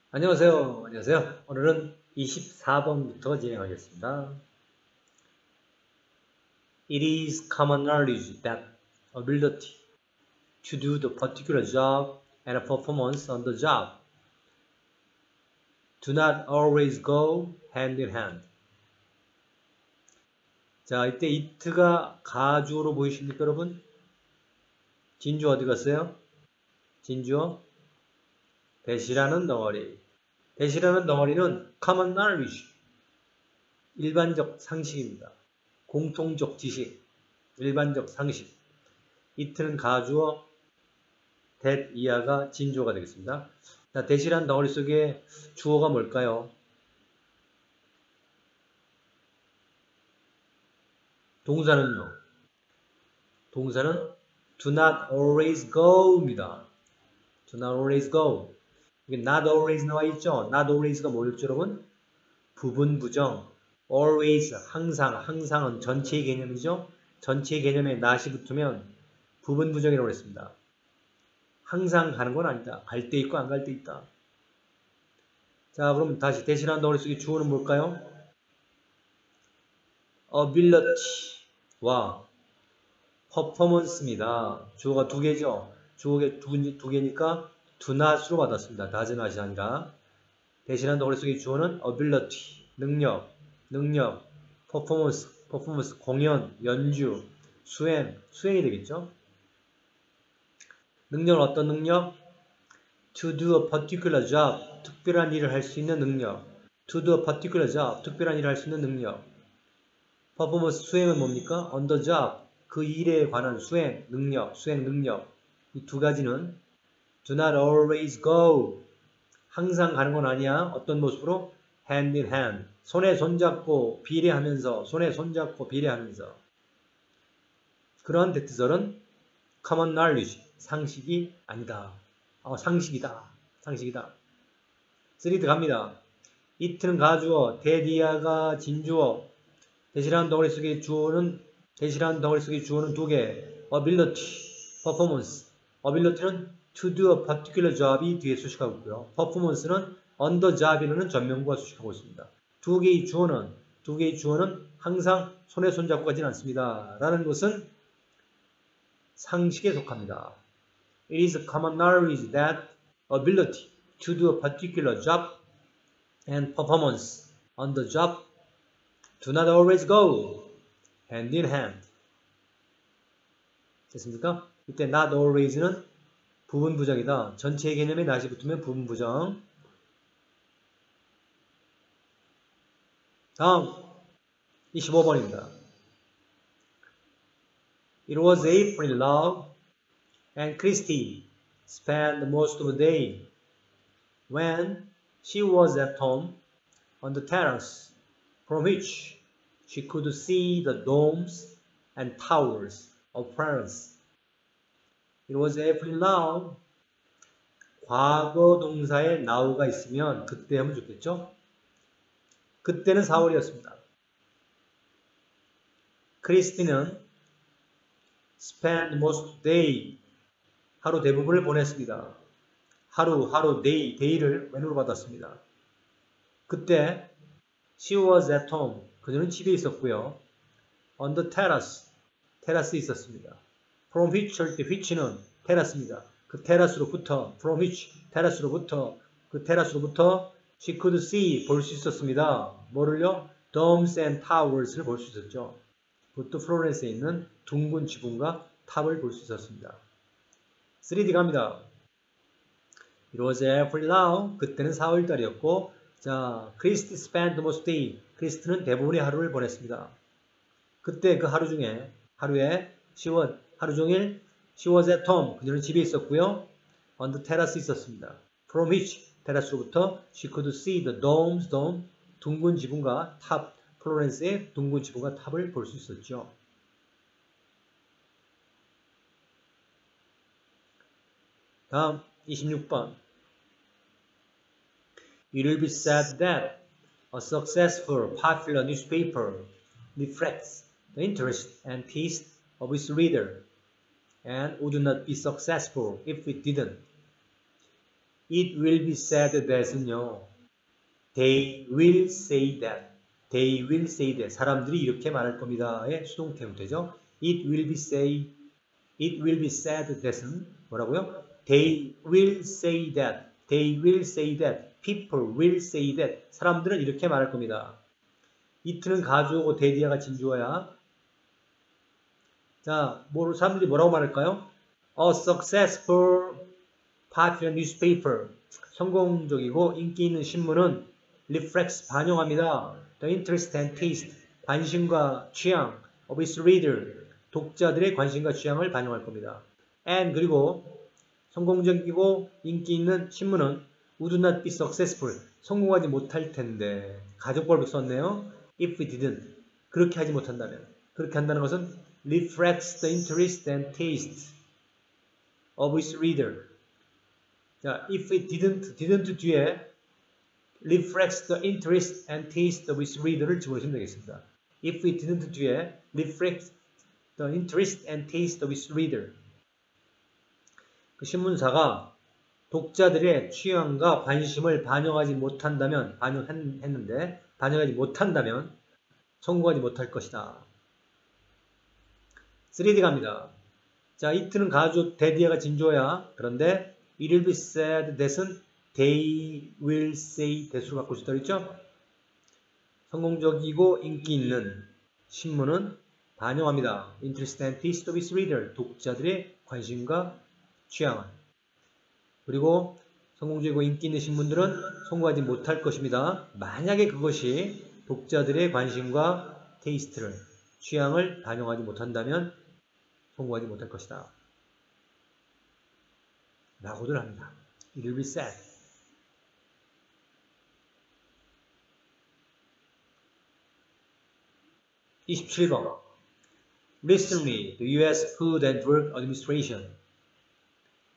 안녕하세요. 안녕하세요. 오늘은 24번부터 진행하겠습니다. It is common knowledge that ability to do the particular job and performance on the job do not always go hand in hand. 자, 이때 it가 가주어로 보이십니까, 여러분? 진주 어디 갔어요? 진주어 대시라는 덩어리. 대시라는 덩어리는 common knowledge, 일반적 상식입니다. 공통적 지식, 일반적 상식. it는 가주어, that 이하가 진주어가 되겠습니다. 자, that이란 덩어리 속에 주어가 뭘까요? 동사는요. 동사는 do not always go입니다. do not always go. 이게 not always 나와 있죠? not always가 뭐였죠, 여러분? 부분 부정. always 항상, 항상은 전체의 개념이죠? 전체의 개념에 not이 붙으면 부분 부정이라고 했습니다. 항상 가는 건 아니다. 갈 때 있고 안 갈 때 있다. 자, 그럼 다시 대신한 덩어리 속에 주어는 뭘까요? ability와 performance입니다. 주어가 두 개죠. 주어가 두 개니까 do not으로 받았습니다. does not이 아니라. 대신한 덩어리 속의 주어는 ability, 능력, performance, 공연, 연주, 수행이 되겠죠. 능력은 어떤 능력? to do a particular job, 특별한 일을 할 수 있는 능력. to do a particular job, 특별한 일을 할 수 있는 능력. 퍼포먼스 수행은 뭡니까? on the job, 그 일에 관한 수행 능력. 이 두 가지는 do not always go, 항상 가는 건 아니야. 어떤 모습으로? hand in hand, 손에 손잡고 비례하면서. 그러한 대트설은 common knowledge, 상식이 아니다. 상식이다. 3 들어갑니다. it는 가주어, that 진주어, 대시라는 덩어리 속의 주어는 두 개. ability, performance. ability는 to do a particular job이 뒤에 수식하고 있고요. performance는 on the job이라는 전명구가 수식하고 있습니다. 두 개의 주어는 항상 손에 손잡고 가지는 않습니다. 라는 것은 상식에 속합니다. It is common knowledge that ability to do a particular job and performance on the job do not always go hand in hand. 됐습니까? 이때 not always는 부분 부정이다. 전체 개념에 not이 붙으면 부분 부정. 다음 25번입니다. It was April love and Christy spent most of the day. When she was at home on the terrace, from which she could see the domes and towers of France. It was April now. 과거 동사에 now가 있으면 그때 하면 좋겠죠? 그때는 4월이었습니다. 크리스티는 spend most day, 하루 대부분을 보냈습니다. 하루, day를 when으로 받았습니다. 그때 she was at home, 그녀는 집에 있었고요. on the terrace, 테라스에 있었습니다. from which 할 때 which는 테라스입니다. 그 테라스로부터, from which, 테라스로부터 she could see, 볼 수 있었습니다. 뭐를요? domes and towers를 볼 수 있었죠. 그것도 플로렌스에 있는 둥근 지붕과 탑을 볼 수 있었습니다. 3D 갑니다. It was April now. 그때는 4월달이었고, 자, 크리스티 spent most day. 크리스티는 대부분의 하루를 보냈습니다. 그때 그 하루 중에, 하루 종일 she was at home. 그녀는 집에 있었고요. on the terrace 있었습니다. from which, 테라스로부터 she could see the domes, 둥근 지붕과 탑, 플로렌스의 둥근 지붕과 탑을 볼 수 있었죠. 다음 26번. It will be said that a successful, popular newspaper reflects the interest and taste of its reader and would not be successful if it didn't. It will be said that은요. They will say that. They will say that. 사람들이 이렇게 말할 겁니다의 수동태 형태죠. It will be said that은 뭐라고요? They will say that. They will say that. People will say that. 사람들은 이렇게 말할 겁니다. it는 가주어고 대디어가 진주어야. 자, 사람들이 뭐라고 말할까요? A successful popular newspaper. 성공적이고 인기 있는 신문은 reflects 반영합니다. The interest and taste. 관심과 취향 of its reader. 독자들의 관심과 취향을 반영할 겁니다. And 그리고 성공적이고 인기 있는 신문은 would not be successful. 성공하지 못할 텐데. 가족벌복 썼네요. If it didn't. 그렇게 하지 못한다면. 그렇게 한다는 것은 reflects the interest and taste of its reader. 자, if it didn't 뒤에 reflects the interest and taste of its reader를 집어넣으시면 되겠습니다. If it didn't 뒤에 reflects the interest and taste of its reader. 그 신문사가 독자들의 취향과 관심을 반영하지 못한다면, 반영하지 못한다면 성공하지 못할 것이다. 3D 갑니다. 자, it는 가주, 대디어가 진주어야. 그런데 it will be said that은 they will say that으로 바꿀 수 있다고 했죠? 성공적이고 인기 있는 신문은 반영합니다. interest and taste of its reader. 독자들의 관심과 취향을. 그리고 성공적이고 인기 있는 신문들은 성공하지 못할 것입니다. 만약에 그것이 독자들의 관심과 테이스트를, 취향을 반영하지 못한다면 성공하지 못할 것이다. 라고들 합니다. It will be said. (27번) Recently, the U.S. Food and Drug Administration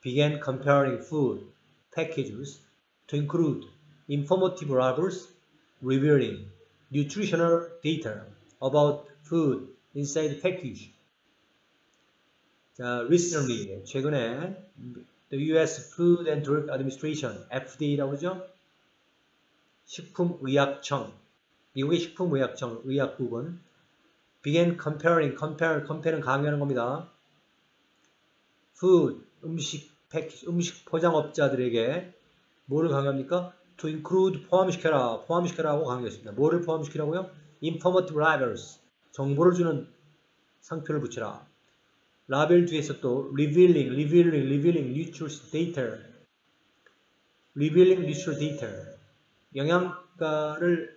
began comparing food packages to include informative labels revealing nutritional data about food inside the package. 자, recently, 최근에 the U.S. Food and Drug Administration, FDA라고 그러죠? 식품의약청, 미국의 식품의약청, 의약국은 began compare는 강요하는 겁니다. food, 음식 패키지, 음식 포장업자들에게 뭐를 강요합니까? to include, 포함시켜라고 강요했습니다. 뭐를 포함시키라고요? informative labels, 정보를 주는 상표를 붙여라. 라벨 뒤에서 또 revealing nutritional data, 영양가를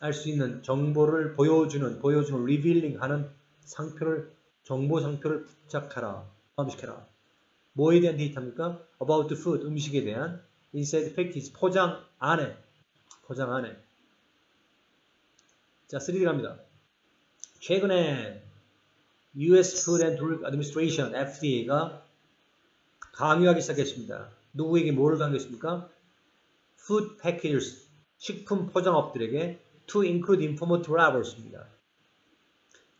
알 수 있는 정보를 보여주는 revealing 하는 상표를, 정보 상표를 부착하라, 포함시켜라. 뭐에 대한 데이터입니까? about the food, 음식에 대한 inside package, 포장 안에. 자, 3D 갑니다. 최근에 U.S. Food and Drug Administration, FDA가 강요하기 시작했습니다. 누구에게 뭐를 강요했습니까? Food packages, 식품 포장업들에게 to include informative labels입니다.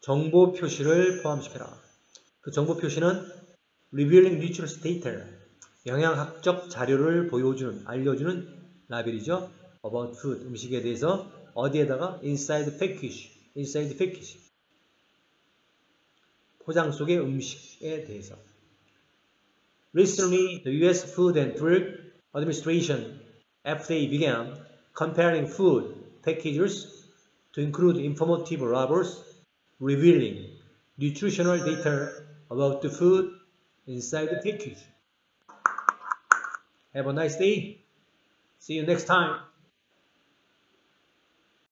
정보 표시를 포함시켜라. 그 정보 표시는 revealing nutritional data, 영양학적 자료를 알려주는 라벨이죠. about food, 음식에 대해서 어디에다가 inside package, 포장 속의 음식에 대해서. Recently, the U.S. Food and Drug Administration, FDA, began comparing food packages to include informative labels revealing nutritional data about the food inside the package. Have a nice day. See you next time.